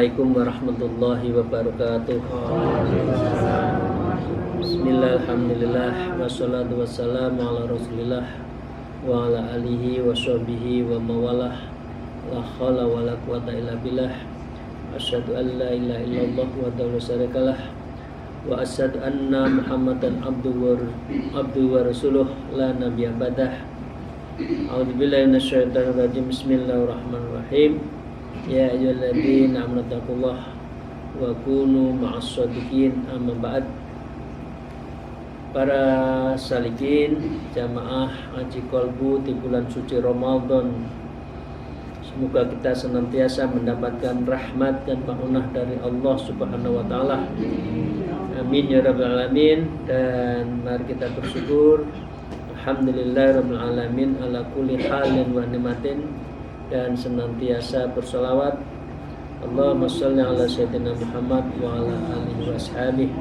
Assalamualaikum warahmatullahi wabarakatuh. Bismillah, alhamdulillah, wassalatu wassalamu ala rasulillah wa ala alihi wa sahbihi wa mawalah. La khala wa la quwata illa billah. Asyhadu an la ilaha illallah wa la syarikalah. Wa asyhadu anna Muhammadan abduhu wa rasuluh la nabiyya ba'dah. A'udzubillahi minasyaitonir rajim. Bismillahirrahmanirrahim. Ya ayyuhalladzina amanu taqullaha wa kunu ma'as shadiqin. Amma ba'd. Para salikin jamaah Haji Kolbu di bulan suci Ramadan, semoga kita senantiasa mendapatkan rahmat dan maunah dari Allah Subhanahu wa taala. Amin ya rabbal alamin. Dan mari kita bersyukur, alhamdulillah rabbil alamin ala kulli halin wa nikmatin, dan senantiasa bersolawat Allahumma sholli ala sayyidina Muhammad wa ala alihi washabihi.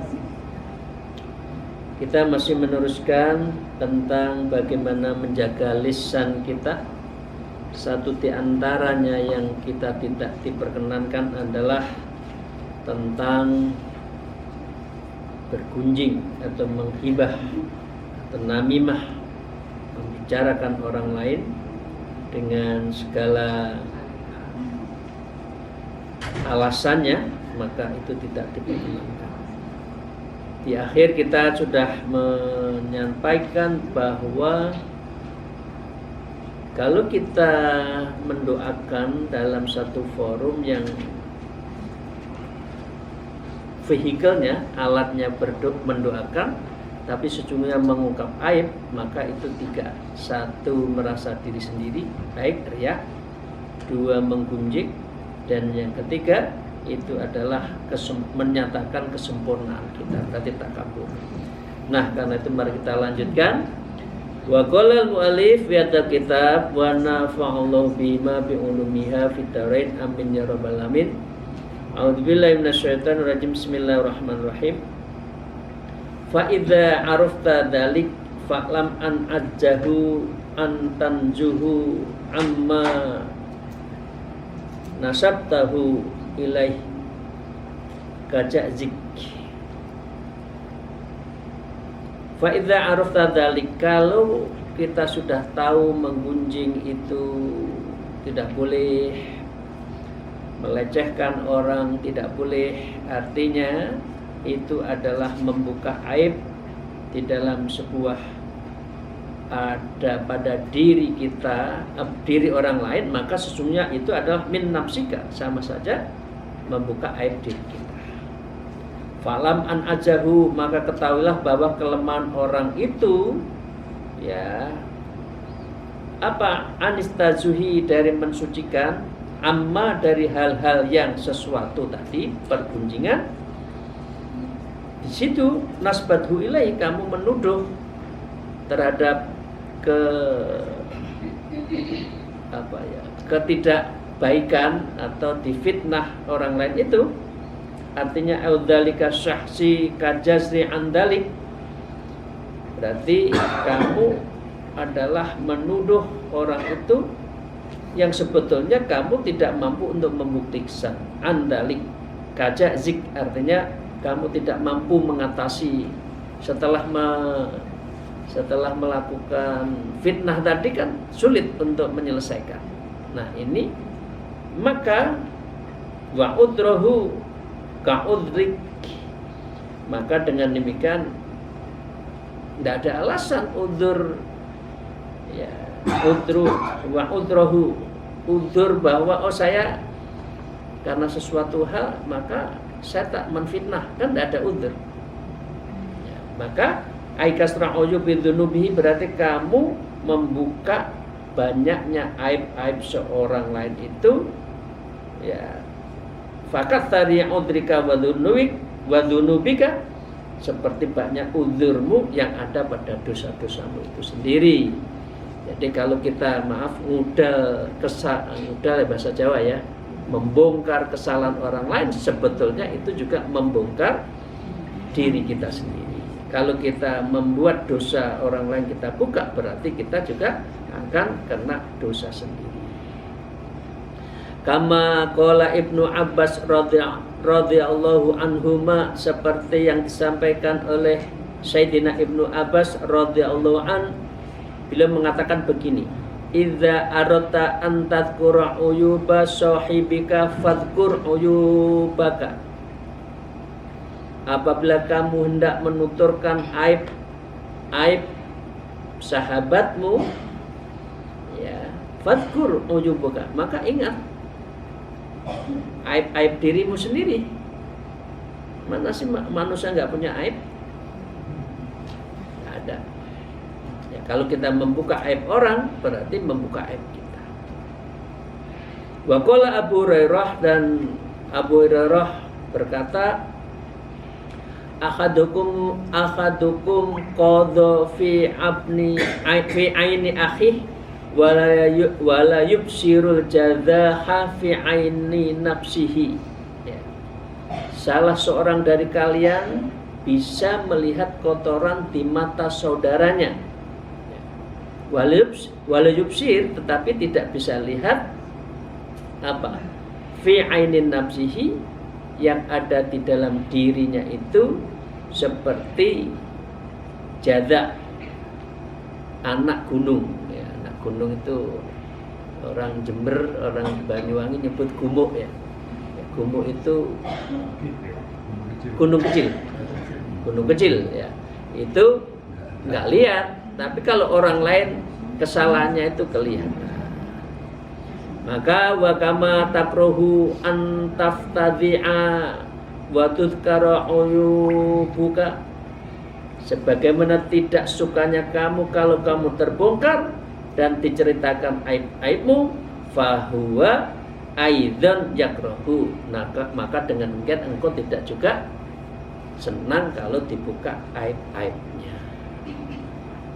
Kita masih meneruskan tentang bagaimana menjaga lisan kita. Satu di antaranya yang kita tidak diperkenankan adalah tentang bergunjing atau menghibah atau namimah, membicarakan orang lain dengan segala alasannya, maka itu tidak diperkenankan. Di akhir kita sudah menyampaikan bahwa kalau kita mendoakan dalam satu forum yang vehikelnya, alatnya mendoakan, tapi sejujurnya mengungkap aib, maka itu tiga. Satu, merasa diri sendiri baik, riya. Dua, menggunjing. Dan yang ketiga itu adalah menyatakan kesempurnaan kita, berarti takabur. Nah, karena itu mari kita lanjutkan. Wa qala al-mu'allif fi hadzal kitab wa nafa'allahu bima bi ulumiha fid dharain amin ya rabbal alamin. A'udzubillahi minasyaitonir rajim. Bismillahirrahmanirrahim. Fa idza arafta dzalik fa'lam an ajjahu an tanjuhu amma nasabtahu ilaih kajazik. Fa idza arafta dzalik, kalau kita sudah tahu menggunjing itu tidak boleh, melecehkan orang tidak boleh, artinya itu adalah membuka aib di dalam sebuah ada pada diri kita, diri orang lain, maka sesungguhnya itu adalah min nafsika, sama saja membuka aib diri kita. Falam an ajahu, maka ketahuilah bahwa kelemahan orang itu, ya, apa, anistazuhi, dari mensucikan, amma, dari hal-hal yang sesuatu tadi, pergunjingan. Di situ nasbathu ilai, kamu menuduh terhadap ketidakbaikan atau difitnah orang lain itu, artinya audzalika syahsi kajazri andalik, berarti kamu adalah menuduh orang itu yang sebetulnya kamu tidak mampu untuk membuktikan. Andalik kajazik, artinya kamu tidak mampu mengatasi setelah melakukan fitnah tadi, kan sulit untuk menyelesaikan. Nah ini, maka wa udrahu ka udrik, maka dengan demikian tidak ada alasan udzur, ya, udru wa udrahu, udzur bahwa saya karena sesuatu hal maka saya tak menfitnah, kan tidak ada udzur, ya, maka aikasra uyubi dzunubihi, berarti kamu membuka banyaknya aib-aib seorang lain itu, ya. Fakat tari udrika wa dzunubika, seperti banyak uzurmu yang ada pada dosa-dosamu itu sendiri. Jadi kalau kita ngudal bahasa Jawa ya, membongkar kesalahan orang lain, sebetulnya itu juga membongkar diri kita sendiri. Kalau kita membuat dosa orang lain kita buka, berarti kita juga akan kena dosa sendiri. Kama qala Ibnu Abbas radhiyallahu anhuma, seperti yang disampaikan oleh Sayyidina Ibnu Abbas radhiyallahu an, beliau mengatakan begini, idza arata an tadhkura uyuba sahibika fadhkur uyubaka. Apabila kamu hendak menuturkan aib sahabatmu, ya, fadhkur uyubaka, maka ingat aib dirimu sendiri. Mana sih manusia nggak punya aib? Nggak ada. Ya, kalau kita membuka aib orang, berarti membuka aib kita. Wa qala Abu Hurairah, dan Abu Hurairah berkata, Akhadukum qadha fi aini akhi wala yubsirul jadzaha fi aini nafsihi. Ya. Salah seorang dari kalian bisa melihat kotoran di mata saudaranya. Wala yubsir, tetapi tidak bisa lihat apa? Fi aini nafsihi, yang ada di dalam dirinya itu seperti jadza, anak gunung. Ya, anak gunung itu orang Jember, orang Banyuwangi nyebut gumuk, ya. Ya, gumuk itu gunung kecil. Gunung kecil, ya. Itu nggak lihat, tapi kalau orang lain kesalahannya itu kelihatan. Maka wa kama takruhu an taftadhi'a wa tudhkara uyubuka, sebagaimana tidak sukanya kamu kalau kamu terbongkar dan diceritakan aib-aibmu, fahuwa aidzan yakrahu, maka dengan demikian engkau tidak juga senang kalau dibuka aib-aibnya.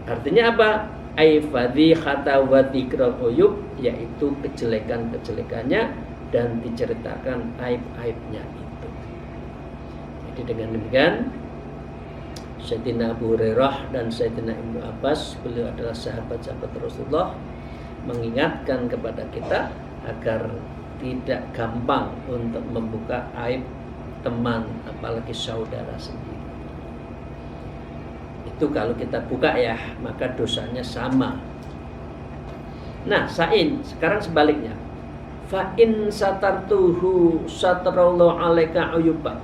Artinya apa? Aifadhi khata wa dzikral uyub, yaitu kejelekan-kejelekannya dan diceritakan aib-aibnya itu. Jadi dengan demikian Sayyidina Abu Hurairah dan Sayyidina Ibnu Abbas, beliau adalah sahabat-sahabat Rasulullah, mengingatkan kepada kita agar tidak gampang untuk membuka aib teman, apalagi saudara sendiri. Itu kalau kita buka, ya, maka dosanya sama. Nah, sekarang sebaliknya. Fa in satartuhu satarallahu alaika uyuba.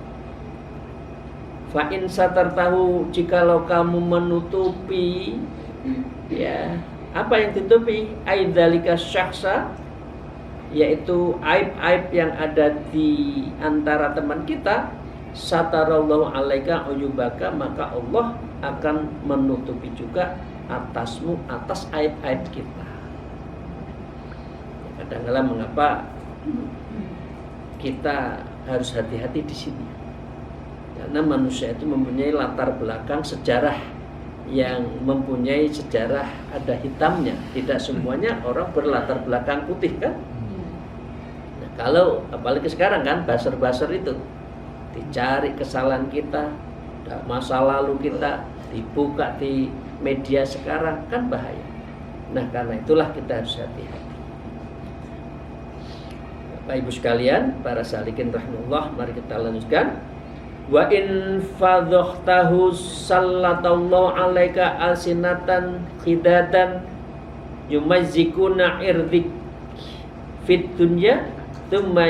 Fa in satartahu, jikalau kamu menutupi, ya, apa yang ditutupi? Aidzalika syakhsa, yaitu aib-aib yang ada di antara teman kita, satarallahu alaika uyubaka, maka Allah akan menutupi juga atasmu, atas aib-aib kita. Kadang-kadang mengapa kita harus hati-hati di sini? Karena manusia itu mempunyai latar belakang sejarah yang mempunyai sejarah ada hitamnya. Tidak semuanya orang berlatar belakang putih, kan? Nah, kalau apalagi sekarang kan buzzer-buzzer itu dicari kesalahan kita, masa lalu kita dibuka di media sekarang, kan bahaya. Nah, karena itulah kita harus hati-hati. Bapak Ibu sekalian, para salikin rahimahullah, mari kita lanjutkan. Wa in fadhtahu sallatallahu alaika alsinatan khidatan yumazzikuna irdik fit dunya thumma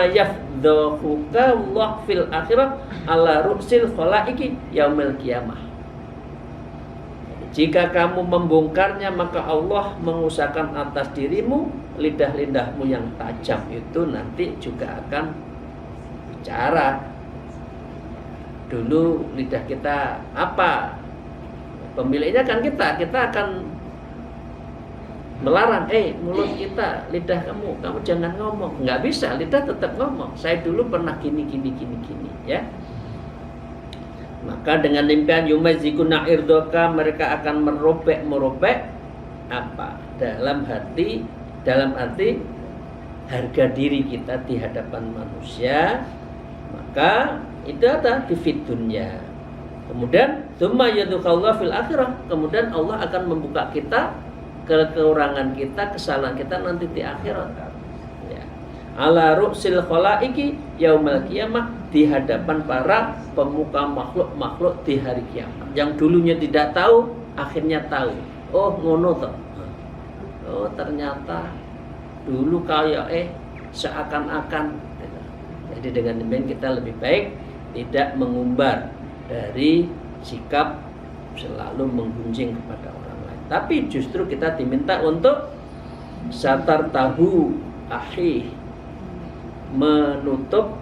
yafdhuka Allah fil akhirah ala ru'sil khalaiki yaumil qiyamah. Jika kamu membongkarnya, maka Allah mengusahakan atas dirimu, lidah-lidahmu yang tajam itu nanti juga akan bicara. Dulu lidah kita apa? Pemiliknya kan kita akan melarang, mulut kita, lidah kamu jangan ngomong. Nggak bisa, lidah tetap ngomong. Saya dulu pernah gini, ya. Maka dengan demikian yumazikuna irdoka, mereka akan merobek apa? Dalam arti harga diri kita di hadapan manusia. Maka itu ada di fid dunya. Kemudian tsumma yadkhalullah fil akhirah, kemudian Allah akan membuka kita kekurangan kita, kesalahan kita nanti di akhirat. ala ru'sil khalaiki yaumal qiyamah, di hadapan para pemuka makhluk-makhluk di hari kiamat. Yang dulunya tidak tahu, akhirnya tahu. Oh ngono toh. Oh ternyata dulu kayak seakan-akan. Jadi dengan demikian kita lebih baik tidak mengumbar dari sikap selalu menggunjing kepada orang lain. Tapi justru kita diminta untuk satar tahu akhi, menutup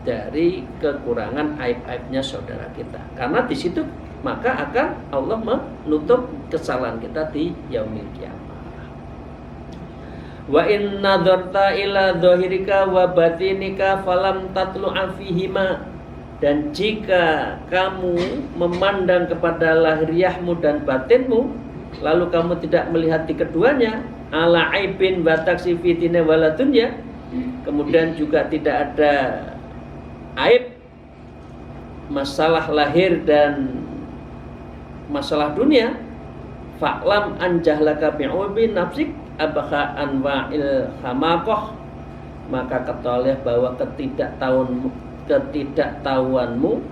dari kekurangan aib-aibnya saudara kita. Karena di situ maka akan Allah menutup kesalahan kita di yaumil qiyamah. Wa in nadarta ila dhahirika wa batinika falam tatlu'a fihima, dan jika kamu memandang kepada lahiriahmu dan batinmu lalu kamu tidak melihat di keduanya, ala aibin wa taksifitina wala dunya, kemudian juga tidak ada aib, masalah lahir dan masalah dunia, fa'lam anjahlaka bi'ubi nafsik abakha anwa'il hamaqah, maka ketahuilah bahwa ketidaktahuanmu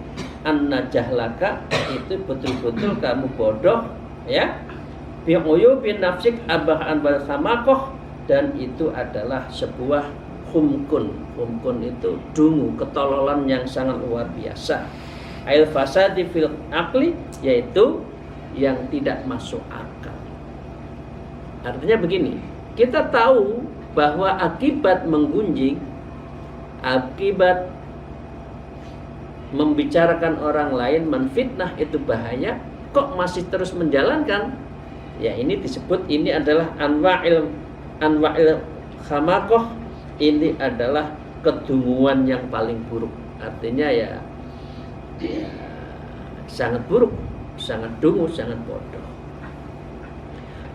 anna jahlaka itu betul-betul kamu bodoh ya, bi'uyubi nafsik abakha anwa'il hamaqah, dan itu adalah sebuah humkun. Humkun itu dungu, ketololan yang sangat luar biasa. Ail fasadi fil akli, yaitu yang tidak masuk akal. Artinya begini, kita tahu bahwa akibat menggunjing, akibat membicarakan orang lain, menfitnah itu bahaya, kok masih terus menjalankan? Ya ini disebut, ini adalah anwa'il khamaqah, ini adalah kedunguan yang paling buruk. Artinya ya sangat buruk, sangat dungu, sangat bodoh.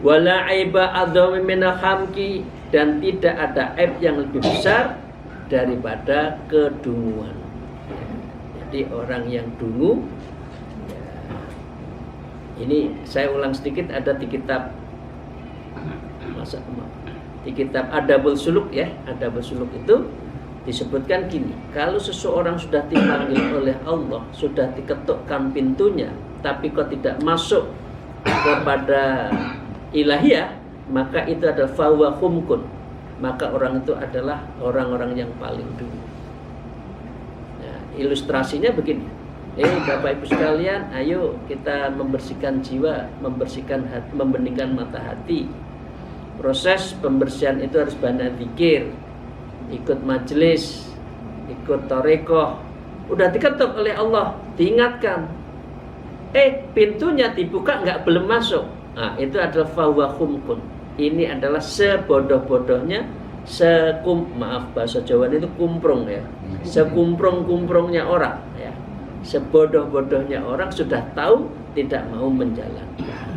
Wala aiba adzami min hamki, dan tidak ada aib yang lebih besar daripada kedunguan. Jadi orang yang dungu, ini saya ulang sedikit, ada di kitab Adabul Suluk ya. Adabul Suluk itu disebutkan gini, kalau seseorang sudah dipanggil oleh Allah, sudah diketukkan pintunya, tapi kok tidak masuk kepada ilahiyah, maka itu adalah fahuwa humkun, maka orang itu adalah orang-orang yang paling dulu. Nah, ilustrasinya begini, Bapak Ibu sekalian, ayo kita membersihkan jiwa, membersihkan hati, membeningkan mata hati. Proses pembersihan itu harus banyak zikir, ikut majelis, ikut tarekoh. Udah diketuk oleh Allah, diingatkan, pintunya dibuka nggak, belum masuk. Nah, itu adalah fahuwa humkun. Ini adalah sebodoh-bodohnya, maaf bahasa Jawa itu kumprung ya, sekumprung-kumprungnya orang ya, sebodoh-bodohnya orang sudah tahu tidak mau menjalankan.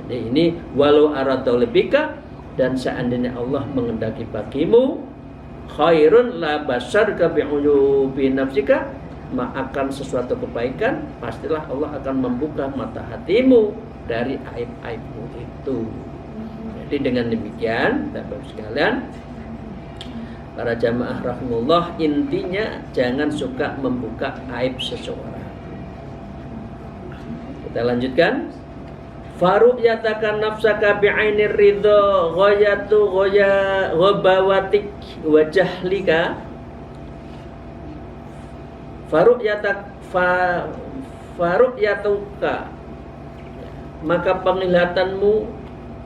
Jadi ini walau aradau lebika, dan seandainya Allah mengendaki bagimu khairun la basarka bi'uyubi nafsika, akan sesuatu kebaikan, pastilah Allah akan membuka mata hatimu dari aib-aibmu itu. Jadi dengan demikian, Bapak sekalian, para jamaah rahimullah, intinya jangan suka membuka aib seseorang. Kita lanjutkan. Faruq yatakan nafsaka bi'ainir ridho ghayatu ghabawatik wa jahlika. Faruq yatuka, maka penglihatanmu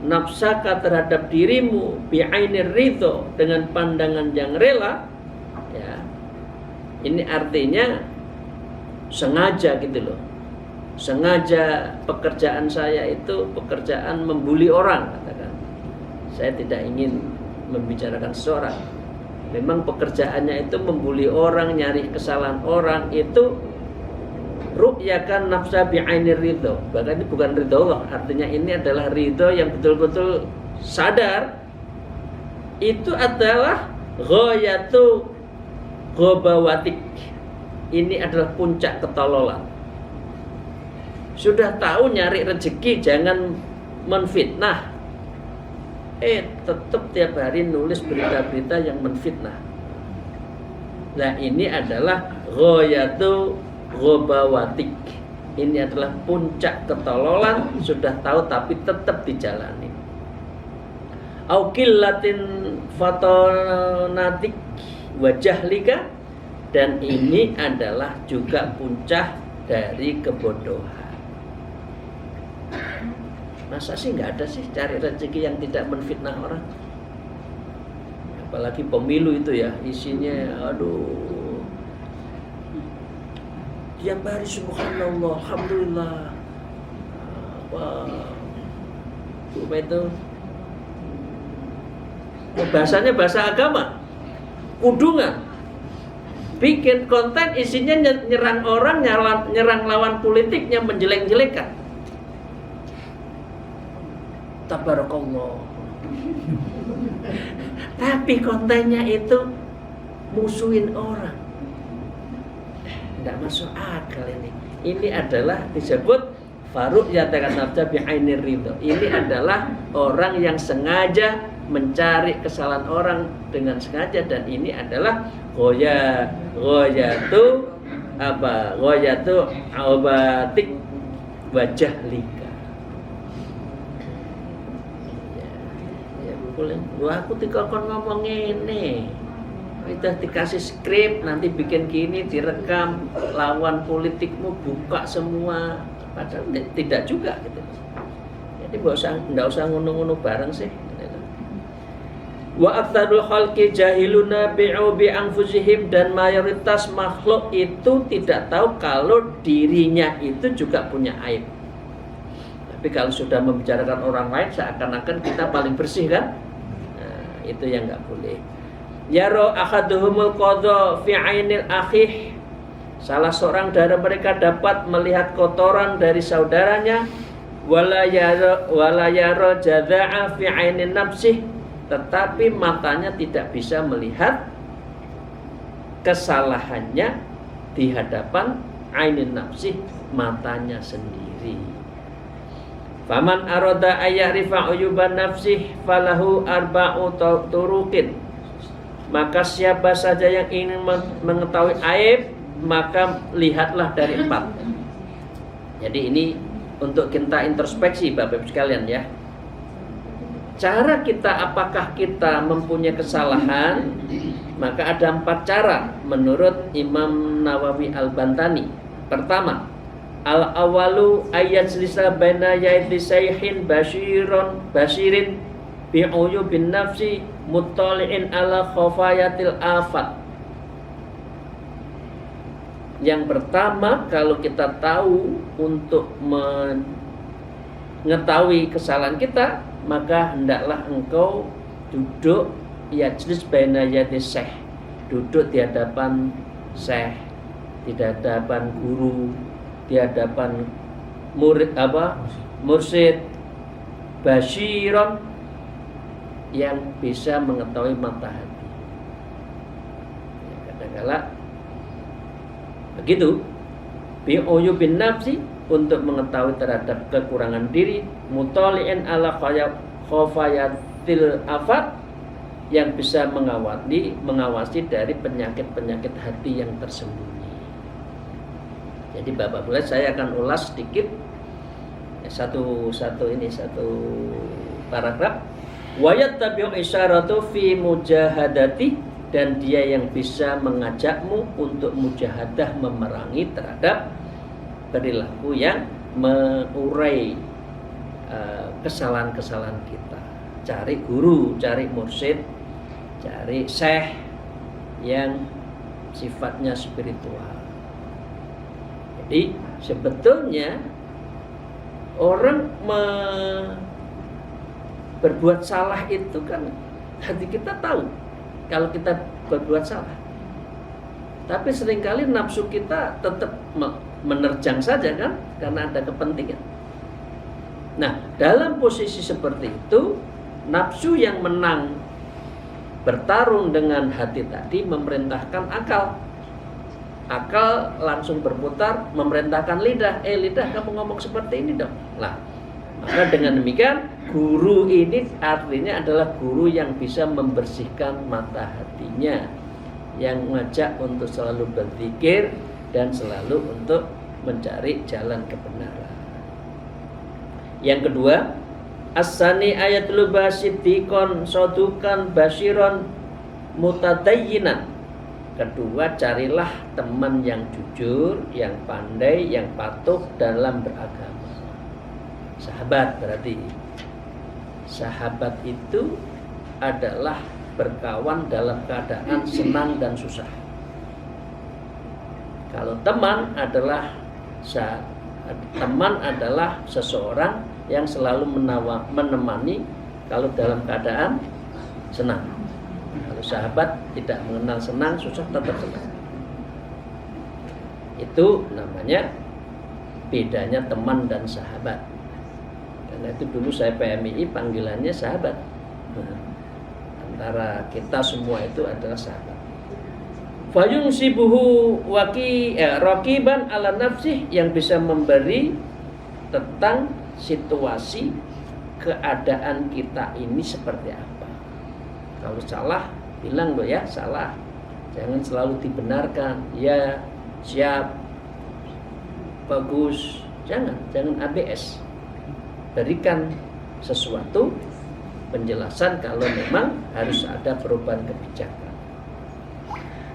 nafsaka terhadap dirimu bi'ainir ridho, dengan pandangan yang rela ya. Ini artinya sengaja gitu loh. Sengaja pekerjaan saya itu pekerjaan membuli orang, katakan. Saya tidak ingin membicarakan seseorang. Memang pekerjaannya itu membuli orang, nyari kesalahan orang, itu ru'yakan nafsa bi'ainir ridho. Bahkan ini bukan ridho Allah, artinya ini adalah ridho yang betul-betul sadar. Itu adalah ghayatu ghabawatik. Ini adalah puncak ketololan. Sudah tahu nyari rezeki, jangan menfitnah. tetap tiap hari nulis berita-berita yang menfitnah. Nah, ini adalah ghayatu ghabawatik. Ini adalah puncak ketololan, sudah tahu tapi tetap dijalani. Au qillatin fatonatik wajah lika, dan ini adalah juga puncak dari kebodohan. Masa sih nggak ada sih cari rezeki yang tidak menfitnah orang? Apalagi pemilu itu ya, isinya aduh, tiap hari subhanallah, alhamdulillah, apa itu bahasanya bahasa agama, kudungan, bikin konten isinya nyerang orang, nyerang lawan politiknya, menjelek-jelekan. Tabarakallah. Tapi kontennya itu musuhin orang. Tidak masuk akal ini. Ini adalah disebut Faruk yatakan nafsa bi'ainir ridho. Ini adalah orang yang sengaja mencari kesalahan orang dengan sengaja, dan ini adalah ghayatu abatik wajah lika. Wah, aku dikokon ngomong ini, udah dikasih skrip, nanti bikin gini, direkam, lawan politikmu buka semua, padahal tidak juga gitu. Jadi nggak usah ngono-ngono bareng sih. Wa aktsarul khalqi jahiluna bi'u bi anfusihim, dan mayoritas makhluk itu tidak tahu kalau dirinya itu juga punya aib. Tapi kalau sudah membicarakan orang lain seakan-akan kita paling bersih kan? Itu yang nggak boleh. Yaro ahaduhumul qadha fi ainil akhih, salah seorang dari mereka dapat melihat kotoran dari saudaranya, wala yaro jadza'a fi ainin nafsih, tetapi matanya tidak bisa melihat kesalahannya di hadapan ainin nafsih, matanya sendiri. Faman arada ayyarifa uyuban nafsih falahu arba'u turuqin. Maka siapa saja yang ingin mengetahui aib, maka lihatlah dari 4. Jadi ini untuk kita introspeksi Bapak Ibu sekalian ya. Cara kita, apakah kita mempunyai kesalahan? Maka ada 4 cara menurut Imam Nawawi Al-Bantani. Pertama, al-awalu ayajlisa baina yaiti sayhin basirin bi'uyubin nafsi muttali'in ala khafayatil afat. Yang pertama, kalau kita tahu untuk mengetahui kesalahan kita, maka hendaklah engkau duduk yajlis baina yaiti syekh, duduk di hadapan syekh, di hadapan guru, di hadapan mursyid basyiron, yang bisa mengetahui mata hati. Kadang-kala begitu, bi'uyubin nafsi, untuk mengetahui terhadap kekurangan diri, mutali'in ala khafayatil afat, yang bisa mengawasi dari penyakit-penyakit hati yang tersembunyi. Jadi Bapak boleh saya akan ulas sedikit satu paragraf. Wa yattabi'u isyaratu fi mujahadati, dan dia yang bisa mengajakmu untuk mujahadah, memerangi terhadap perilaku yang mengurai kesalahan-kesalahan kita. Cari guru, cari mursyid, cari syekh yang sifatnya spiritual. Jadi sebetulnya orang berbuat salah itu kan hati kita tahu kalau kita berbuat salah, tapi seringkali nafsu kita tetap menerjang saja kan, karena ada kepentingan. Nah, dalam posisi seperti itu, nafsu yang menang bertarung dengan hati tadi memerintahkan akal. Akal langsung berputar memerintahkan lidah, lidah kamu ngomong seperti ini dong. Lah, Maka dengan demikian guru ini artinya adalah guru yang bisa membersihkan mata hatinya, yang mengajak untuk selalu berzikir dan selalu untuk mencari jalan kebenaran. Yang kedua, as-sani ayatul basidikon sodukan basiron mutadayyinan. Kedua, carilah teman yang jujur, yang pandai, yang patuh dalam beragama. Sahabat berarti. Sahabat itu adalah berkawan dalam keadaan senang dan susah. Kalau teman adalah seseorang yang selalu menemani kalau dalam keadaan senang. Kalau sahabat tidak mengenal senang, susah, tetap senang. Itu namanya bedanya teman dan sahabat. Karena itu dulu saya PMI panggilannya sahabat. Antara kita semua itu adalah sahabat. Fayunsibuhu raqiban ala nafsih, yang bisa memberi tentang situasi keadaan kita ini seperti apa. Kalau salah, bilang loh ya salah. Jangan selalu dibenarkan. Ya, siap, bagus. Jangan ABS. Berikan sesuatu penjelasan kalau memang harus ada perubahan kebijakan.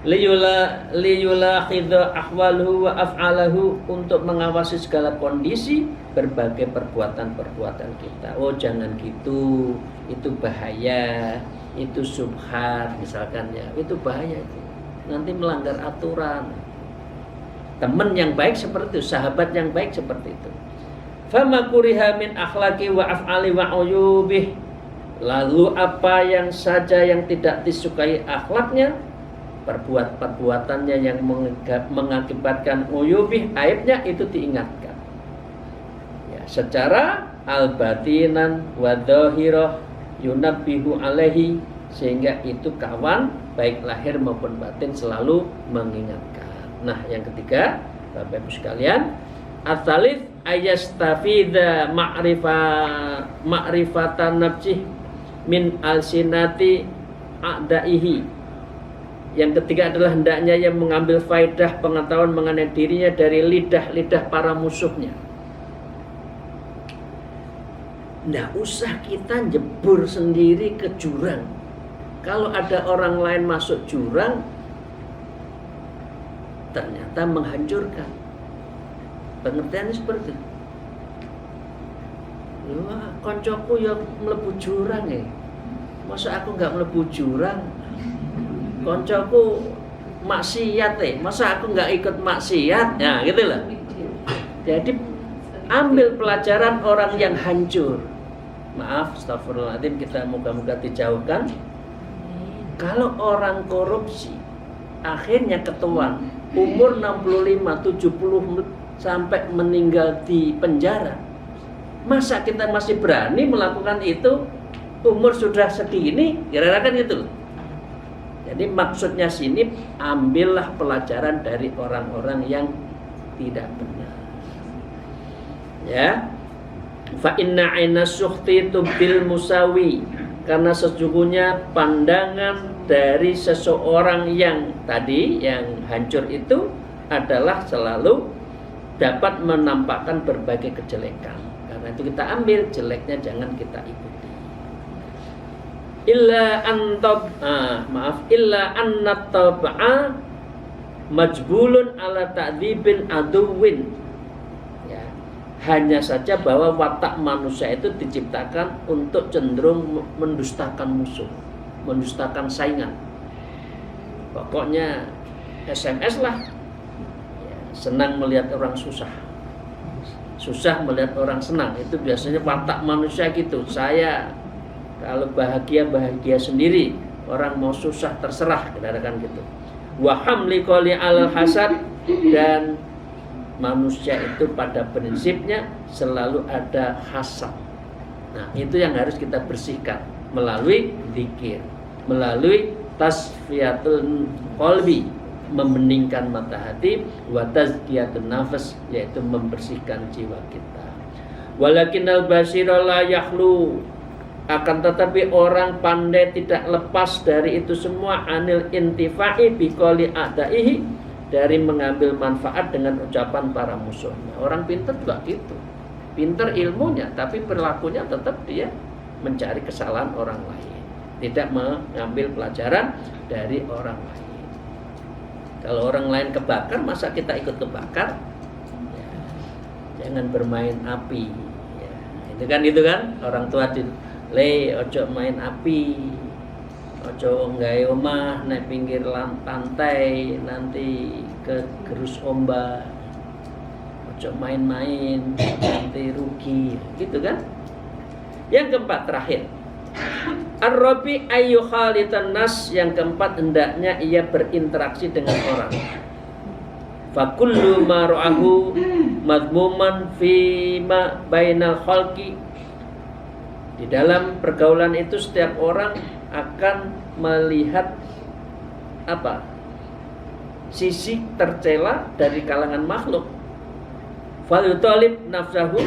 Liyula khidha ahwaluhu wa af'alahu, untuk mengawasi segala kondisi berbagai perbuatan-perbuatan kita. Oh, jangan gitu, itu bahaya, itu subhat misalkan ya, itu bahaya itu. Nanti melanggar aturan. Teman yang baik seperti itu, sahabat yang baik seperti itu. Fama kuriha min akhlaqi wa af'ali wa uyubih. Lalu apa yang saja yang tidak disukai akhlaknya, perbuatannya yang mengakibatkan uyubih, aibnya, itu diingatkan. Ya, secara al-batinan wa dhahirah yunabbihu alaihi, sehingga itu kawan baik lahir maupun batin selalu mengingatkan. Nah, yang ketiga, Bapak Ibu sekalian, at-tsalits ayastafida ma'rifatan nafsih min alsinati a'daihi. Yang ketiga adalah hendaknya yang mengambil faedah pengetahuan mengenai dirinya dari lidah-lidah para musuhnya. Nggak usah kita jebur sendiri ke jurang. Kalau ada orang lain masuk jurang, ternyata menghancurkan. Pengertiannya seperti itu. Wah, koncoku yang mlebu jurang ya. Masa aku nggak mlebu jurang? Koncoku maksiat ya. Masa aku nggak ikut maksiat? Ya, gitu lah. Jadi ambil pelajaran orang yang hancur. Maaf, astagfirullahaladzim, kita moga-moga dijauhkan. Kalau orang korupsi akhirnya ketahuan umur 65, 70 sampai meninggal di penjara, masa kita masih berani melakukan itu? Umur sudah segini, kira-kira kan itu. Jadi maksudnya sini, ambillah pelajaran dari orang-orang yang tidak benar. Ya, fa inna aina sukhti bil musawi, karena sesungguhnya pandangan dari seseorang yang tadi yang hancur itu adalah selalu dapat menampakkan berbagai kejelekan. Karena itu kita ambil jeleknya, jangan kita ikuti. Illa annatab'a majbulun ala ta'dzibil aduwin. Ya, hanya saja bahwa watak manusia itu diciptakan untuk cenderung mendustakan musuh, mendustakan saingan. Pokoknya SMS lah. Senang melihat orang susah, susah melihat orang senang. Itu biasanya watak manusia gitu. Saya kalau bahagia sendiri, orang mau susah terserah, katakan gitu. Wa hamli qali al hasad, dan manusia itu pada prinsipnya selalu ada hasad. Nah, itu yang harus kita bersihkan melalui zikir, melalui tasfiyatul qalbi, membeningkan mata hati, wa tazkiyatun nafas, yaitu membersihkan jiwa kita. Walakinnal basira la yakhlu, akan tetapi orang pandai tidak lepas dari itu semua, anil intifa'i biqoli a'daihi, dari mengambil manfaat dengan ucapan para musuhnya. Orang pintar juga gitu, pintar ilmunya tapi perilakunya tetap dia mencari kesalahan orang lain, tidak mengambil pelajaran dari orang lain. Kalau orang lain kebakar, masa kita ikut kebakar? Ya, jangan bermain api. Ya, itu kan orang tua di le ojo main api, ojo nggawe omah nek pinggir pantai nanti kegerus ombak, ojo main-main nanti rugi, gitu kan? Yang keempat terakhir, ar-rabi ayyu khalitan nas, yang keempat hendaknya ia berinteraksi dengan orang. Fa kullu ma ra'ahu madmuman fi ma bainal khalqi, di dalam pergaulan itu setiap orang akan melihat apa? Sisi tercela dari kalangan makhluk. Fal yutalib nafsahu,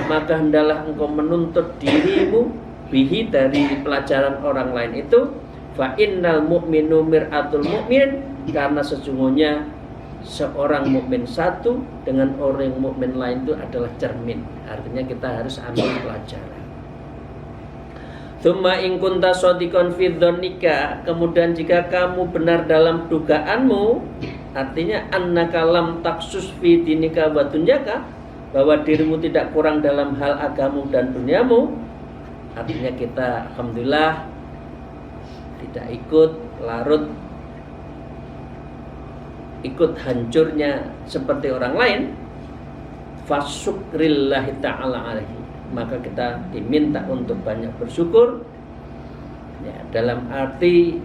maka hendalah engkau menuntut dirimu bihi, dari pelajaran orang lain itu. Fa innal mu'minu mir'atul mu'min, karena sesungguhnya seorang mukmin satu dengan orang mukmin lain itu adalah cermin. Artinya kita harus ambil pelajaran. Tsumma in kunta shadiqan fi dzannika, kemudian jika kamu benar dalam dugaanmu, artinya annaka lam taksus fi dinika wa dunyaka, bahwa dirimu tidak kurang dalam hal agamamu dan duniamu, artinya kita alhamdulillah tidak ikut larut, ikut hancurnya seperti orang lain. Fasyukrillahi ta'ala alaihi, maka kita diminta untuk banyak bersyukur, ya, dalam arti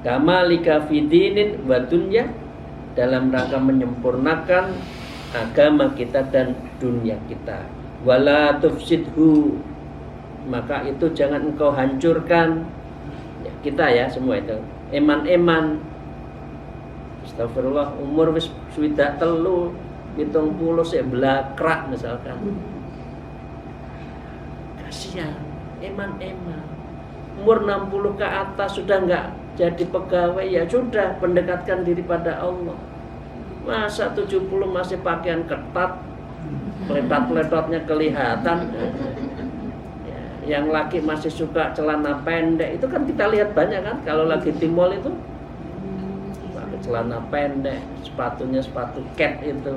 kamalika fi dinin wa dunya, dalam rangka menyempurnakan agama kita dan dunia kita. Wala tufsidhu, maka itu jangan engkau hancurkan, ya, kita ya semua itu eman-eman. Astagfirullah, umur wis swidak telu 70 sik blakrak misalkan. Kasihan, eman-eman. Umur 60 ke atas sudah enggak jadi pegawai, ya sudah, pendekatkan diri pada Allah. Masa 70 masih pakaian ketat, peletot-peletotnya kelihatan. Ya, yang laki masih suka celana pendek, itu kan kita lihat banyak kan, kalau lagi di mall itu pakai celana pendek, sepatunya sepatu cat itu.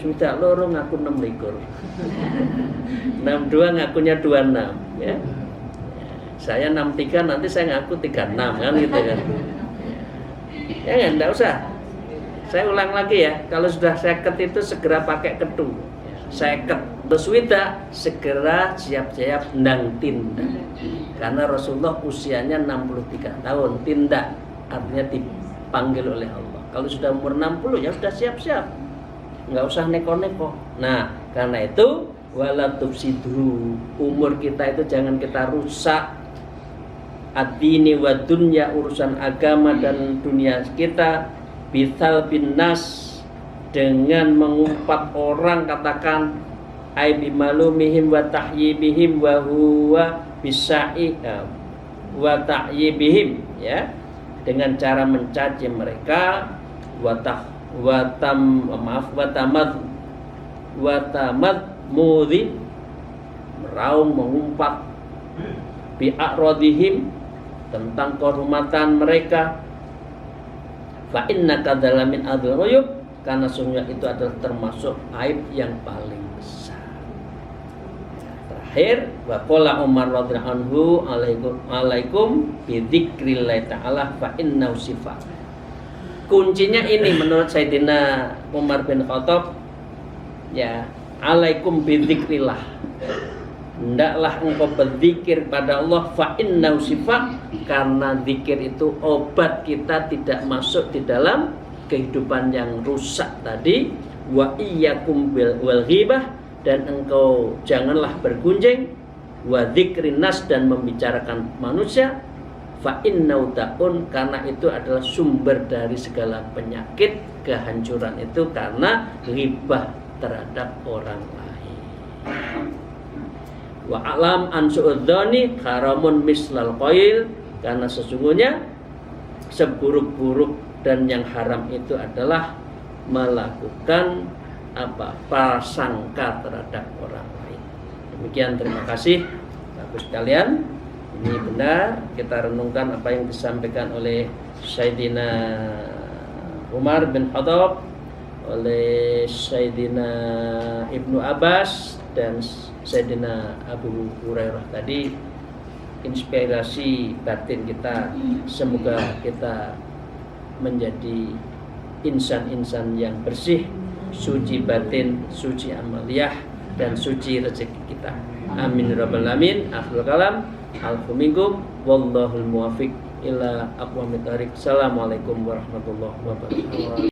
Sudah loro ngaku 6 62 ngakunya 26 ya. Saya 63, nanti saya ngaku 36 kan gitu kan. Ya enggak usah. Saya ulang lagi ya, kalau sudah 50 itu segera pakai ketu. 50 terus wida segera siap-siap ndang tindak. Karena Rasulullah usianya 63 tahun, tindak artinya dipanggil oleh Allah. Kalau sudah umur 60 ya sudah siap-siap, nggak usah neko-neko. Nah, karena itu wala tufsidhu, umur kita itu jangan kita rusak. Ad-dini wa dunya, urusan agama dan dunia kita, bithal bin nas, dengan mengumpat orang, katakan ai bimalumihim wa tahyibihim wa huwa bisa'i wa tahyibihim, ya, dengan cara mencaci mereka, mudhi, meraung, mengumpat, bi'a'radihim, tentang kehormatan mereka. Fa innaka dzalamin adzal ghuyub, karena sungguh itu adalah termasuk aib yang paling besar. Terakhir, wa qala Umar radhiyallahu anhu alaikum bi dzikrillah ta'ala fa innahu sifat. Kuncinya ini menurut Sayyidina Umar bin Khattab, ya, alaikum bi dzikrillah, hendaklah engkau berzikir pada Allah, fa innahu sifat, karena zikir itu obat kita tidak masuk di dalam kehidupan yang rusak tadi. Wa iyyakum wal ghibah, dan engkau janganlah bergunjing, wa dzikrin nas, dan membicarakan manusia. fa innau ta'un, karena itu adalah sumber dari segala penyakit, kehancuran itu karena ghibah terhadap orang lain. Wa alam an su'udzani haramun mislal qail, karena sesungguhnya seburuk-buruk dan yang haram itu adalah melakukan prasangka terhadap orang lain. Demikian, terima kasih Bapak sekalian. Ini benar, kita renungkan apa yang disampaikan oleh Sayyidina Umar bin Khattab, oleh Sayyidina Ibnu Abbas dan Sayyidina Abu Hurairah tadi, inspirasi batin kita. Semoga kita menjadi insan-insan yang bersih, suci batin, suci amaliyah, dan suci rezeki kita. Amin rabbal alamin. Akhirul kalam, alfu minkum, wallahul muwafiq ila aqwamit thariq. Assalamualaikum warahmatullahi wabarakatuh.